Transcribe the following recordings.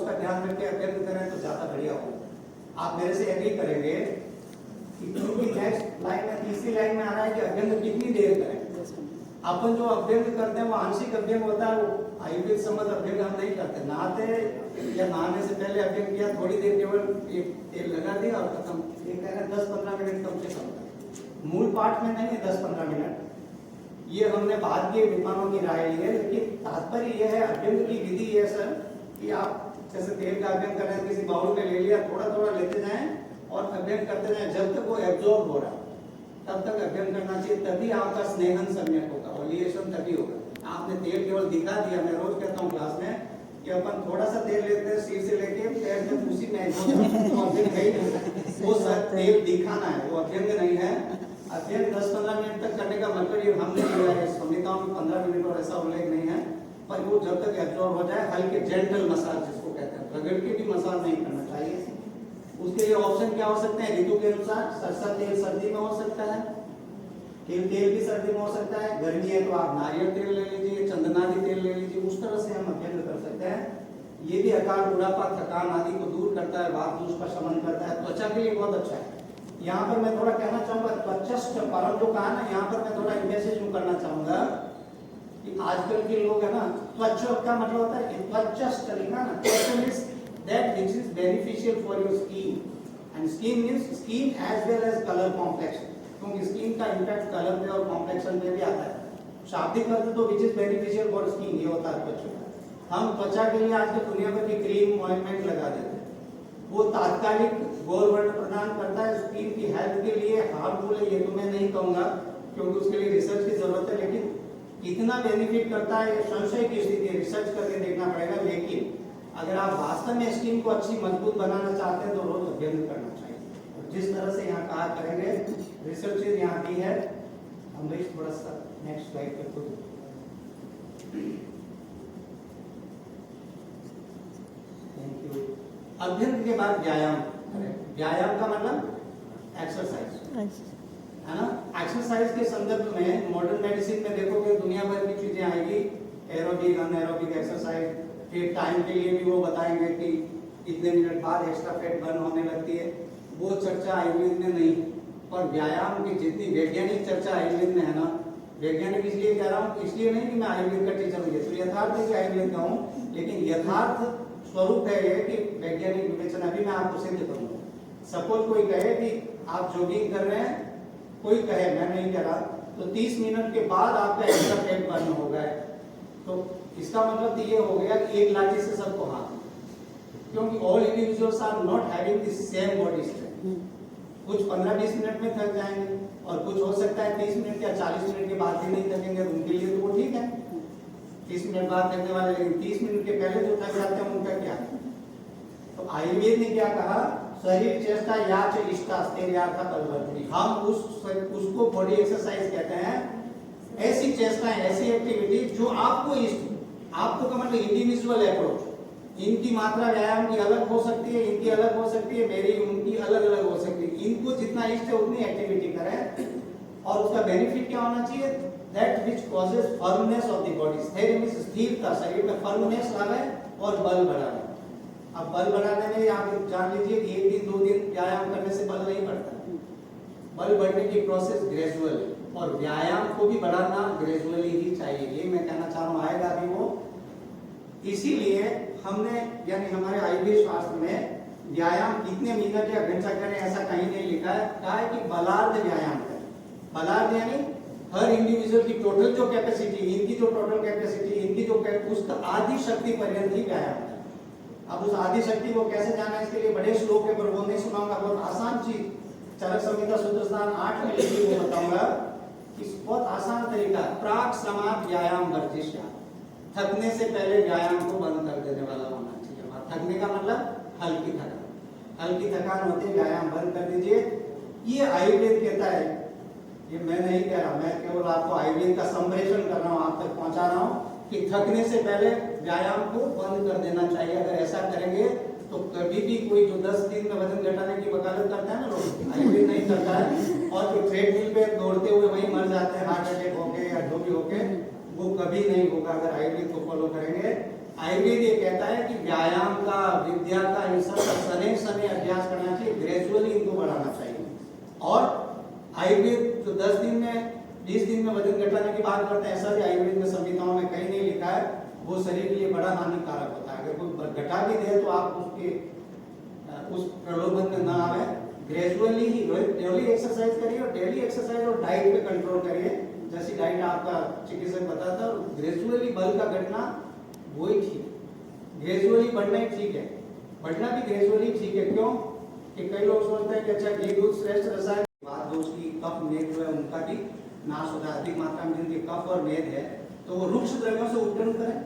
उसका ध्यान रख के अभ्यंग करें तो ज्यादा बढ़िया होगा। आप मेरे से एग्री करेंगे कि क्योंकि नेक्स्ट लाइन में, तीसरी लाइन में आ रहा है कि अभ्यंग कितनी देर करें। अपन जो अभ्यंग करते हैं वो आंशिक अभ्यंग होता है, वो आयुर्वेद संबंध अभ्यंग हम नहीं करते। नहाते या नहाने से पहले अभ्यंग किया, थोड़ी देर केवल एक तेल लगा दिया और खत्म। ये कह रहे हैं 10-15 मिनट कम से कम, मूल पाठ में नहीं है 10-15 मिनट, ये हमने बाद के विद्वानों की राय ली है। लेकिन तात्पर्य यह है अभ्यंग की विधि ये सर कि आप जैसे तेल का अभ्यंग कर रहे हैं, किसी बाउल में ले लिया, थोड़ा थोड़ा लेते जाएं और अभ्यंग करते जाएं जब तक वो एब्जॉर्ब हो रहा है, तब तक अभ्यंग करना चाहिए। तभी आपका स्नेहन सम्यक होगा, ओलिएशन तभी होगा। आपने तेल केवल दिखा दिया। मैं रोज कहता हूँ क्लास में कि अपन थोड़ा सा तेल लेते हैं, सिर से लेके पैर तक उसी में वो सब तेल दिखाना है, वो अभ्यंग नहीं है। अभ्यंग 10-15 मिनट तक करने का मतलब ये हमने किया है, संहिताओं में 15 मिनट और ऐसा उल्लेख नहीं है, पर वो जब तक एब्जॉर्ब हो जाए, हल्के जेंटल मसाज जिसको कहते हैं, रगड़ के भी मसाज नहीं करना चाहिए। उसके लिए ऑप्शन क्या हो सकते हैं ऋतु के अनुसार। सरसों तेल सर्दी में हो सकता है, तिल तेल भी सर्दी में हो सकता है, गर्मी है तो आप नारियल तेल ले लीजिए, चंदनादि तेल ले लीजिए, उस तरह से हम अभ्यंग कर सकते हैं। ये भी अकाल बुढ़ापा थकान आदि को दूर करता है, वात दोष का शमन करता है, त्वचा के लिए बहुत अच्छा है। यहाँ पर मैं थोड़ा कहना चाहूंगा त्वचस्थ परम जो कहा ना, यहाँ पर मैं थोड़ा मैसेज करना चाहूंगा कि आजकल के लोग है ना, त्वच का मतलब होता है त्वचस्थ लिखा ना, त्वच means that which is beneficial for your skin and skin means skin as well as colour complexion, क्योंकि स्किन का इंपैक्ट कलर पे और कॉम्प्लेक्शन पे भी आता है। शाब्दिक अर्थ तो which is beneficial for skin ये होता है त्वचा। हम त्वचा के लिए आज की दुनिया भर की क्रीम ऑइंटमेंट लगा देते हैं, वो तात्कालिक गौरवर्ण प्रदान करता है, स्किन की हेल्थ के लिए हार्मफुल है ये तो मैं नहीं कहूंगा क्योंकि उसके लिए रिसर्च की जरूरत है, लेकिन कितना बेनिफिट करता है संशय की स्थिति है, रिसर्च करके देखना पड़ेगा। लेकिन अगर आप वास्तव में स्किन को अच्छी मजबूत बनाना चाहते हैं तो रोज अभ्यंग करना चाहिए। जिस तरह से यहाँ कहा करेंगे रिसर्च यहाँ की है। हम थोड़ा सा नेक्स्ट स्लाइड पे खुद थैंक यू। अभ्यंग के बाद व्यायाम। व्यायाम का मतलब एक्सरसाइज है ना। एक्सरसाइज के संदर्भ में मॉडर्न मेडिसिन में देखोगे दुनिया भर की चीजें आएगी, एरोबिक अनएरोबिक एक्सरसाइज, फिर टाइम के लिए भी वो बताएंगे कि इतने मिनट बाद एक्स्ट्रा फैट बर्न होने लगती है। वो चर्चा आयुर्वेद में नहीं, पर व्यायाम की जितनी वैज्ञानिक चर्चा आयुर्वेद में है ना, वैज्ञानिक इसलिए कह रहा हूँ, इसलिए नहीं कि मैं आयुर्वेद का टीचर हूँ, ये तो यथार्थ है कि आयुर्वेद का हूँ, लेकिन यथार्थ स्वरूप है ये कि वैज्ञानिक विवेचन अभी मैं आपको सिद्ध करूंगा। सपोज कोई कहे कि आप जॉगिंग कर रहे हैं, कोई कहे, मैं नहीं कह रहा, तो 30 मिनट के बाद आपका एक्स्ट्रा फैट बर्न हो गया, तो इसका मतलब तो ये हो गया कि एक लाठी से सबको हाथ, क्योंकि all individuals are not having the same body strength. कुछ 15-20 मिनट में थक जाएंगे और कुछ हो सकता है 30 मिनट या 40 मिनट के बाद भी नहीं थकेंगे, उनके लिए तो वो ठीक है। 30 मिनट बाद थकने वाले, लेकिन 30 मिनट के पहले जो थक जाते हैं उनका क्या। तो आयुर्वेद ने क्या कहा, शरीर चेष्टा याच इष्टा स्तेर्यार्थ कलवर्तनी। हम उसको बॉडी एक्सरसाइज कहते हैं। ऐसी चेष्टाएं, ऐसी एक्टिविटी जो आपको इष्ट, आपको का मतलब इंडिविजुअल अप्रोच। इनकी मात्रा व्यायाम की अलग हो सकती है, इनकी अलग हो सकती है, मेरी उनकी अलग अलग हो सकती है। इनको जितना इष्ट है उतनी एक्टिविटी करें और उसका बेनिफिट क्या होना चाहिए, that which causes firmness of the body. स्थैर्य मींस स्थिरता, शरीर में फर्मनेस लावे और बल बढ़ावे। अब बल बढ़ाने में आप जान लीजिए कि 1 दिन 2 दिन व्यायाम करने से बल नहीं बढ़ता, बल बढ़ने की प्रोसेस ग्रेजुअल है, और व्यायाम को भी बढ़ाना ग्रेजुअली ही चाहिए, ये मैं कहना चाह रहा हूँ, आएगा भी वो। इसीलिए हमने यानी हमारे आयुर्वेद शास्त्र में व्यायाम कितने मिनट या घंटा करें ऐसा कहीं नहीं लिखा है। कहा है कि बलार्ध व्यायाम करें। बलार्ध यानी हर इंडिविजुअल की टोटल जो कैपेसिटी, इनकी जो टोटल कैपेसिटी, इनकी जो उसका आदि शक्ति पर्यंत ही व्यायाम है। अब उस आदि शक्ति को कैसे जाना, इसके लिए बड़े श्लोक है पर वो नहीं सुनाऊंगा, बहुत आसान चीज चरक संहिता सूत्र स्थान 8 में लिखी वो बताऊंगा। इस बहुत आसान तरीका, प्राक समाप्त व्यायाम वर्जिष्य। थकने से पहले व्यायाम को बंद कर देने वाला होना चाहिए। थकने का मतलब हल्की थकान, हल्की थकान होती है, व्यायाम बंद कर दीजिए। ये आयुर्वेद कहता है, ये मैं नहीं कह रहा, मैं केवल आपको आयुर्वेद का संप्रेषण कर रहा हूँ, आप तक पहुंचा रहा हूँ कि थकने से पहले व्यायाम को बंद कर देना चाहिए। अगर ऐसा करेंगे तो कभी भी कोई जो 10 दिन में वजन घटाने की वकालत करता है ना लोग, आयुर्वेद नहीं करता है, और जो ट्रेडमिल पे दौड़ते हुए वहीं मर जाते हैं हार्ट अटैक होके या जो भी होके, वो कभी नहीं होगा अगर आयुर्वेद को फॉलो करेंगे। आयुर्वेद ये कहता है कि व्यायाम का विद्या का, ये सब सने सने अभ्यास करना चाहिए, ग्रेजुअली इनको बढ़ाना चाहिए। और आयुर्वेद तो 10 दिन में 20 दिन में वजन घटाने की बात करते हैं, ऐसा भी आयुर्वेद में संहिताओं में कहीं नहीं लिखा है, वो शरीर के लिए बड़ा हानिकारक होता है। अगर कोई घटा भी दे तो आप उसके उस प्रलोभन में ना आवे, ग्रेजुअली ही डेली एक्सरसाइज करिए, और डेली एक्सरसाइज और डाइट पे कंट्रोल करिए। जैसी डाइट आपका चिकित्सक बताता है, ग्रेजुअली बल का घटना वही ठीक है, ग्रेजुअली बढ़ना ही ठीक है, बढ़ना भी ग्रेजुअली ठीक है। क्यों कि कई लोग सोचते हैं कि अच्छा घी दूध श्रेष्ठ रसायन, बात दोष की कफ मेद जो है उनका भी नाश होता है। अधिक मात्रा में जिनके कफ और मेद है तो वो रुक्ष द्रव्यों से उपटन करें,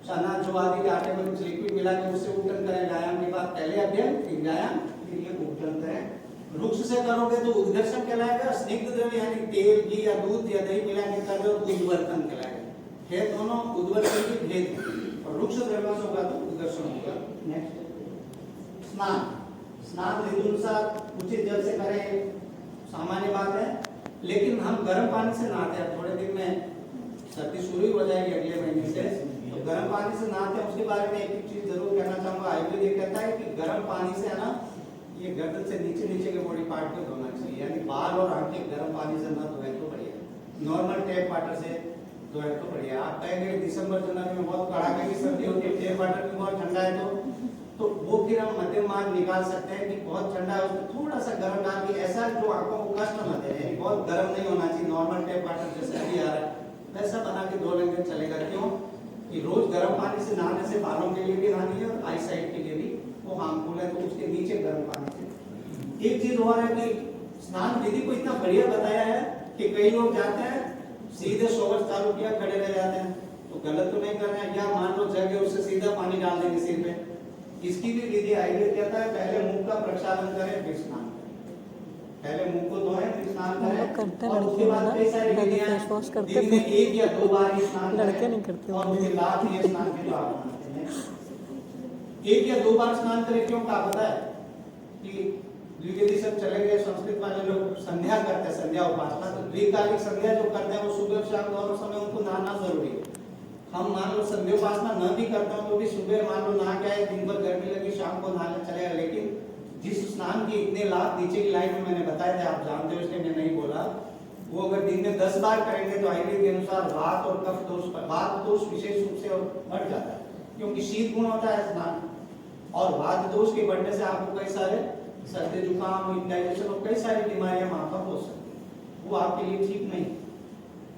चना जो आदि के आटे में कुछ लिक्विड मिला के उससे उपटन करें। व्यायाम के बाद पहले अध्ययन फिर व्यायाम फिर ये उपटन करें। रुक्ष से करोगे तो उद्घर्षण कहलाएगा, स्निग्ध द्रव्य यानी तेल घी या दूध या दही मिला के कर रहे हो तो उद्वर्तन कहलाएगा। ये दोनों उद्वर्तन के भेद हैं, और रुक्ष द्रव्यों से होगा तो उद्घर्षण होगा। नेक्स्ट स्नान, स्नान ऋतुनुसार उचित जल से करें, सामान्य बात है, लेकिन हम गर्म पानी से नहाते हैं। थोड़े दिन में सर्दी शुरू हो जाएगी अगले महीने से, तो गर्म पानी से नहाते हैं। उसके बारे में एक चीज जरूर कहना चाहूंगा, आयुर्वेद ये कहता है कि गर्म पानी से है ना, ये गर्दन से नीचे नीचे के बॉडी पार्ट को धोना चाहिए, यानी बाल और आंखें गर्म पानी से न धोए तो बढ़िया, नॉर्मल टैप वाटर से धोए तो बढ़िया। आप कहेंगे दिसंबर जनवरी में बहुत कड़ाके की सर्दी होती है, टैप वाटर भी बहुत ठंडा है, तो वो फिर हम मध्यम मार्ग निकाल सकते हैं कि बहुत ठंडा है उसमें थोड़ा सा गर्म डाल के, ऐसा जो आंखों को कष्ट न दे, बहुत गर्म नहीं होना चाहिए, नॉर्मल टैप वाटर जैसे अभी आ रहा है वैसा बना के धो लेंगे चलेगा। क्यों कि रोज गर्म पानी से नहाने से बालों के लिए भी हानि है और आई साइट के लिए भी वो हार्मफुल है, तो उसके नीचे गर्म पानी से। एक चीज और है कि स्नान विधि को इतना बढ़िया बताया है कि कई लोग जाते हैं सीधे शॉवर चालू किया खड़े रह जाते हैं, तो गलत तो नहीं कर रहे हैं, या मान लो जगह उससे सीधा पानी डाल देंगे सिर पे। इसकी भी विधि आयुर्वेद कहता है पहले मुंह का प्रक्षालन करें फिर स्नान करें, पहले मुंह को धोएं फिर स्नान करें, और उसके बाद कई सारी विधियां दिन में 1 या 2 बार ही स्नान लड़के नहीं करते, और उसके बाद ये स्नान के जो आप मानते हैं 1 या 2 बार स्नान करें। क्यों का पता है कि द्विवेदी सब चले गए, संस्कृत वाले लोग संध्या करते हैं, संध्या उपासना, तो द्विकालिक संध्या जो करते हैं वो सुबह शाम दोनों समय उनको नहाना जरूरी है। हम मान लो संध्योपासना न भी करते हो तो भी सुबह मान लो नहा के आए, दिन भर गर्मी लगी, शाम को नहाने चलेगा। लेकिन जिस स्नान के इतने लाभ नीचे की लाइन में मैंने बताए थे, आप जानते हो इसलिए मैं नहीं बोला, वो अगर दिन में 10 बार करेंगे तो आयुर्वेद के अनुसार वात और कफ दोष, वात दोष विशेष रूप से बढ़ जाता है, क्योंकि शीत गुण होता है स्नान, और वात दोष के बढ़ने से आपको कई सारे सर्दी जुकाम, इंडाइजेशन और कई सारी बीमारियां वहां पर हो सकती है, वो आपके लिए ठीक नहीं।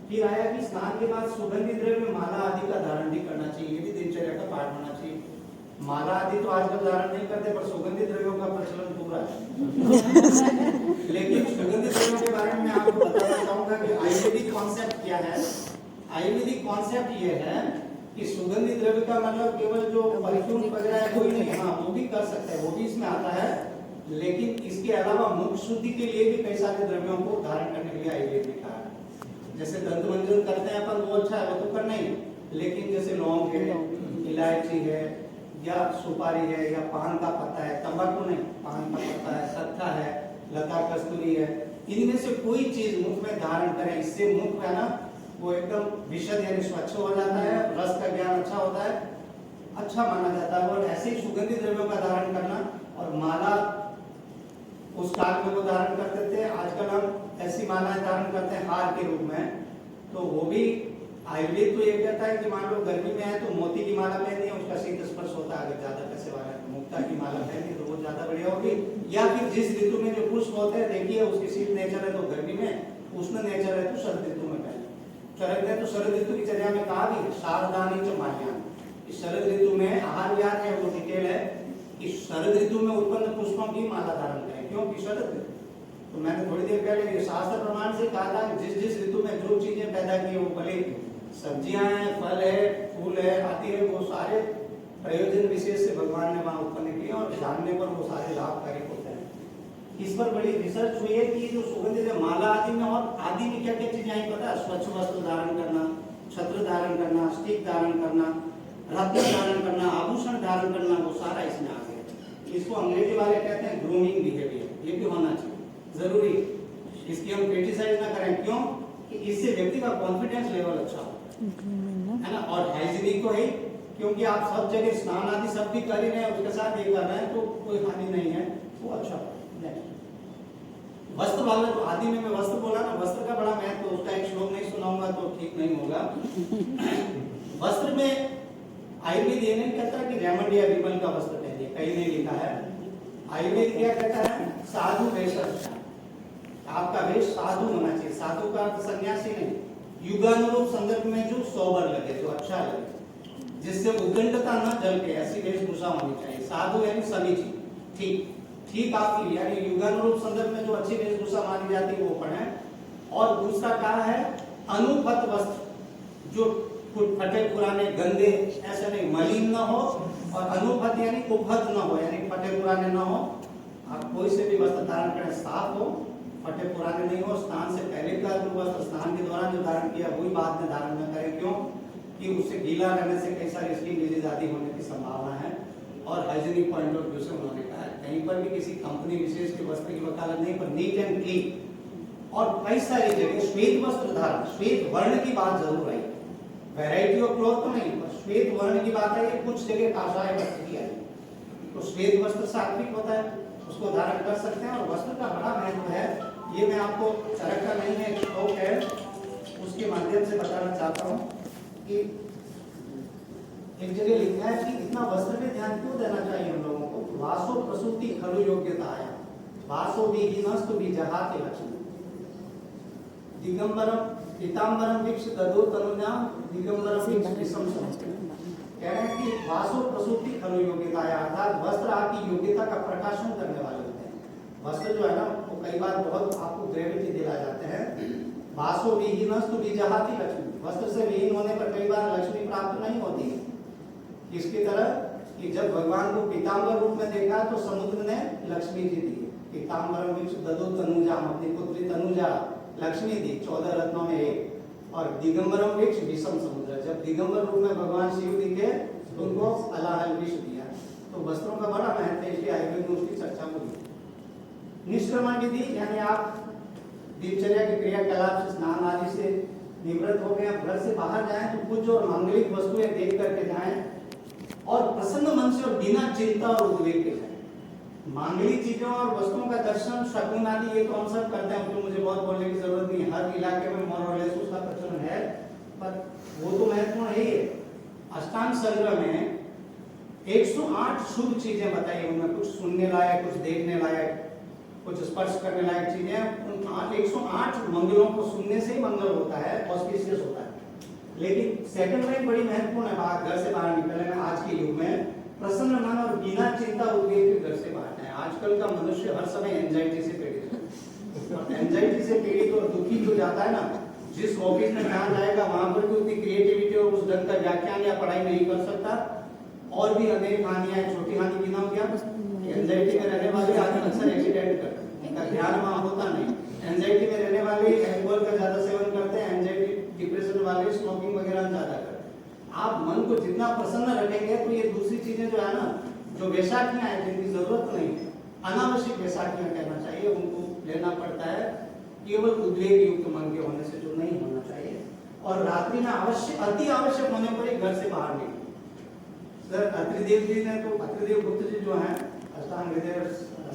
फिर आया कि स्नान के बाद सुगंधित द्रव्य माला आदि का धारण भी करना चाहिए, ये भी दिनचर्या का पार्ट होना चाहिए। माला आदि तो आजकल धारण नहीं करते, पर सुगंधित द्रव्यों का प्रचलन पूरा है। लेकिन सुगंधित द्रव्यों के बारे में मैं आपको बताना चाहूंगा कि आयुर्वेदिक कॉन्सेप्ट क्या है। आयुर्वेदिक कॉन्सेप्ट ये है कि सुगंधित द्रव्य का मतलब केवल जो परफ्यूम वगैरह है कोई नहीं, हाँ वो भी कर सकते हैं, वो भी इसमें आता है, लेकिन इसके अलावा मुख शुद्धि के लिए भी कई सारे द्रव्यों को धारण करने के लिए आयुर्वेद ने कहा है। जैसे दंत मंजन करते हैं अपन, वो अच्छा है, वो तो करना ही, लेकिन जैसे लौंग है, इलायची है, या सुपारी है, या पान का पत्ता है, तंबाकू नहीं, पान का पत्ता है, सत्ता है, लता कस्तूरी है, इनमें से कोई चीज मुख में धारण करें, इससे मुख है ना वो एकदम विशद यानी स्वच्छ हो जाता है, रस का ज्ञान अच्छा होता है, अच्छा माना जाता है। और ऐसे ही सुगंधित द्रव्यों का धारण करना, और माला उस काल में वो धारण करते थे, आजकल हम ऐसी मालाएं धारण करते हैं हार के रूप में, तो वो भी आयुर्वेद तो ये कहता है कि मान लो गर्मी में है तो मोती की माला पहनी है, उसका शीत स्पर्श होता है, अगर ज्यादा पैसे वाला है मुक्ता की माला पहनी तो वो ज्यादा बढ़िया होगी। या फिर जिस ऋतु में जो पुष्प होते हैं, देखिए उसकी शीत नेचर है तो गर्मी में, उष्ण नेचर है तो शरद ऋतु में पहने। शरद है तो शरद ऋतु की चर्या में कहा भी सावधानी च माल्यान, शरद ऋतु में आहार विहार है वो डिटेल है कि शरद ऋतु में उत्पन्न पुष्पों की माला धारण करें, क्योंकि शरद ऋतु, तो मैंने थोड़ी देर पहले शास्त्र प्रमाण से कहा था कि जिस जिस ऋतु में जो चीजें पैदा की है, वो भले सब्जियां हैं, फल है, फूल है, आती है, वो सारे प्रयोजन विशेष से भगवान ने वहां उत्पन्न किए, और जानने पर वो सारे लाभकारी होते हैं। इस पर बड़ी रिसर्च हुई है कि जो सुगंधित माला आदि में, और आदि में क्या क्या चीजें आई पता है? स्वच्छ वस्त्र धारण करना, छत्र धारण करना, स्टिक धारण करना, रत्न धारण करना, आभूषण धारण करना, वो सारा इसमें आ गया। इसको अंग्रेजी वाले कहते हैं ग्रूमिंग बिहेवियर, ये भी होना चाहिए जरूरी। इसकी हम क्रिटिसाइज ना करें, क्यों कि इससे व्यक्ति का कॉन्फिडेंस लेवल अच्छा हो, है ना, और हाइजीनिक तो है क्योंकि आप सब जगह स्नान आदि सब भी कर ही रहे हैं, उसके साथ ये कर रहे हैं तो कोई हानि नहीं है, वो अच्छा। वस्त्र वाला जो आदि में मैं वस्त्र बोला ना, वस्त्र का बड़ा महत्व, तो उसका एक श्लोक नहीं सुनाऊंगा तो ठीक नहीं होगा। वस्त्र में आयुर्वेद ये नहीं कहता कि रेमंड या विमल का वस्त्र पहनिए, कहीं नहीं लिखा है। आयुर्वेद क्या कहता है? साधु वेश, आपका वेश साधु होना चाहिए। साधु का अर्थ सन्यासी नहीं, युगानुरूप संदर्भ में जो सोबर लगे, जो अच्छा लगे, जिससे उद्दंडता न झलके, ऐसी वेशभूषा होनी चाहिए। साधु यानी समीचीन, ठीक ठीक आपकी, यानी युगानुरूप संदर्भ में जो अच्छी वेशभूषा मानी जाती है वो पहने। और दूसरा क्या है? अनुपत वस्त्र, जो फटे पुराने गंदे ऐसे नहीं, मलिन न हो, और अनुपत यानी उपहत न हो, यानी फटे पुराने न हो। आप कोई से भी वस्त्र धारण करें साफ हो, फटे पुराने नहीं हो। स्नान से पहले का जो वस्त्र स्नान के दौरान जो धारण किया वही बाद में धारण न करें। क्यों? कि उससे गीला रहने से कई सारी स्किन डिजीज आदि होने की संभावना है। और हाइजीनिक पॉइंट ऑफ व्यू से उन्होंने कहा है, कहीं पर भी किसी कंपनी विशेष के वस्त्र की वकालत नहीं, पर नीट एंड क्लीन। और कई सारी जगह श्वेत वस्त्र धारण, श्वेत वर्ण की बात जरूर आई, वैरायटी ऑफ क्लॉथ तो नहीं, पर श्वेत वर्ण की बात है। कुछ जगह काषाय वस्त्र की आई, तो श्वेत वस्त्र सात्विक होता है, उसको धारण कर सकते हैं। और वस्त्र का बड़ा महत्व है, ये मैं आपको चरक का नहीं है, श्लोक है, उसके माध्यम से बताना चाहता हूँ कि एक जगह लिखा है कि इतना वस्त्र पे ध्यान क्यों देना चाहिए हम लोगों को। वासो प्रसूति खलु योग्यता आया, वासो विहीनस्तु विजहाति लक्ष्मी, दिगंबरम पीतांबरम वीक्ष ददो तनुजाम दिगंबरम वीक्ष विषम समस्ते। कह रहे हैं कि वासो प्रसूति खलु योग्यता आया, अर्थात वस्त्र आपकी योग्यता का प्रकाशन करने वाले होते हैं। वस्त्र जो है ना, वो कई बार बहुत आपको ग्रेविटी दिला जाते हैं। वासो विहीनस्तु विजहाति लक्ष्मी, वस्त्र से विहीन होने पर कई बार लक्ष्मी प्राप्त नहीं होती है। इसकी तरह कि जब भगवान को पीतांबर रूप में देखा तो समुद्र ने लक्ष्मी जी दी, पीतांबरम वीक्ष ददो तनुजाम, अपनी पुत्री तनुजा लक्ष्मी दी, 14 रत्नों में एक। और दिगंबरम वीक्ष विषम समुद्र, जब दिगंबर रूप में भगवान शिव दिखे तो उनको अलाहल विष दिया। तो वस्त्रों का बड़ा महत्व है, इसलिए आयुर्वेद में उसकी चर्चा हुई। निष्क्रमण विधि यानी आप दिनचर्या के क्रियाकलाप से, स्नान आदि से निवृत्त हो गए, आप घर से बाहर जाएं तो कुछ और मांगलिक वस्तुएं देख करके जाएं और प्रसन्न मन से और बिना चिंता और उद्वेग के जाएं। मांगलिक चीजों और वस्तुओं का दर्शन, शकुन आदि ये तो हम सब करते हैं, तो मुझे बहुत बोलने की जरूरत नहीं, हर इलाके में मोर और लेस उसका प्रचलन है, पर वो तो महत्वपूर्ण है ही। अष्टांग संग्रह में 108 शुभ चीजें बताई, उनमें कुछ सुनने लायक, कुछ देखने लायक, कुछ स्पर्श करने लायक चीजें। उन 108 मंगलों को सुनने से ही मंगल होता है, ऑस्पिशियस होता है। लेकिन सेकंड लाइन बड़ी महत्वपूर्ण है, बाहर घर से बाहर निकलने में। आज के युग में प्रसन्न मन और बिना चिंता उद्वेग के घर से बाहर है। आजकल का मनुष्य हर समय एंजाइटी से पीड़ित है, और एंजाइटी से पीड़ित और दुखी जो जाता है ना, जिस ऑफिस में ध्यान जाएगा वहां पर भी उतनी क्रिएटिविटी और उस ढंग का व्याख्यान या पढ़ाई नहीं कर सकता। और भी अनेक हानियां, छोटी हानि की नाम क्या, एंजाइटी में रहने वाले आदमी अक्सर एक्सीडेंट करते हैं, इनका ध्यान वहां होता नहीं। एंजाइटी में रहने वाले अल्कोहल का ज्यादा सेवन करते हैं, एंजाइटी डिप्रेशन वाले स्मोकिंग वगैरह ज्यादा करते हैं। आप मन को जितना प्रसन्न रखेंगे तो ये दूसरी चीजें जो है ना, जो वैसाखियां हैं जिनकी जरूरत नहीं है, अनावश्यक वैसाखियां कहना चाहिए, उनको लेना पड़ता है। केवल उद्वेग युक्त मन के होने से जो नहीं होना चाहिए। और रात्रि में आवश्यक, अति आवश्यक होने पर ही घर से बाहर निकले। सर अत्रिदेव जी ने तो, अत्रिदेव गुप्त जी जो हैं, अष्टांग हृदय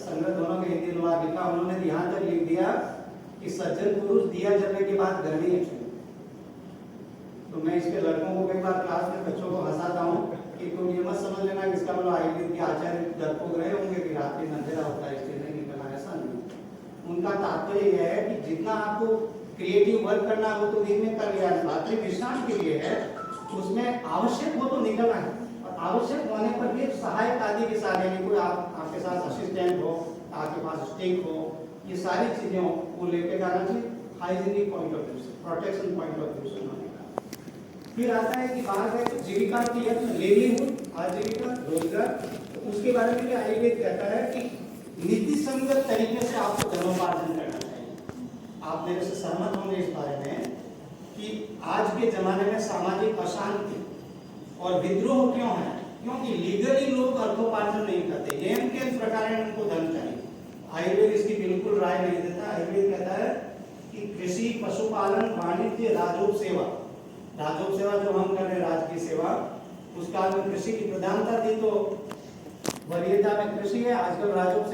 संग्रह दोनों के हिंदी अनुवाद लिखा, उन्होंने यहाँ तक लिख दिया कि सज्जन पुरुष दिया जलने के बाद घर नहीं छूटे। तो मैं इसके लड़कों को कई बार क्लास में बच्चों को हंसाता हूँ कि तुम ये मत समझ लेना कि इसका मतलब आयुर्वेद के आचार्य डरपोक रहे होंगे कि रात्रि में अंधेरा होता है इसलिए नहीं निकलना, ऐसा नहीं। उनका तात्पर्य यह है कि जितना आपको क्रिएटिव वर्क करना हो तो दिन में कर लिया, रात्रि विश्राम के लिए है, उसमें आवश्यक हो तो निकलना है। और आवश्यक होने पर भी सहायक आदि के साथ, यानी कोई आपके साथ असिस्टेंट हो, आपके पास स्टिक हो, ये सारी चीजें को लेके जाना चाहिए। हाइजीनिक पॉइंट ऑफ व्यू से, प्रोटेक्शन पॉइंट ऑफ व्यू से उन्होंने कहा। फिर आता है कि बाहर गए तो जीविका की यत्न, लेवलीहुड, आजीविका, रोजगार, तो उसके बारे में भी आयुर्वेद कहता है कि नीति संगत तरीके से आपको धनोपार्जन करना चाहिए। आप मेरे से सहमत होंगे इस बारे में कि आज के जमाने में सामाजिक अशांति और विद्रोह क्यों है? क्योंकि लीगली लोग अर्थोपार्जन नहीं करते, एम के प्रकार उनको धन चाहिए। आयुर्वेद इसकी बिल्कुल राय नहीं देता। आयुर्वेद कहता है कि कृषि, पशुपालन, वाणिज्य, राजोग सेवा, राजोग सेवा जो हम कर रहे हैं, राजकीय सेवा, उस काल में कृषि की प्रधानता थी, तो वरीयता में कृषि है। आजकल राजस्व से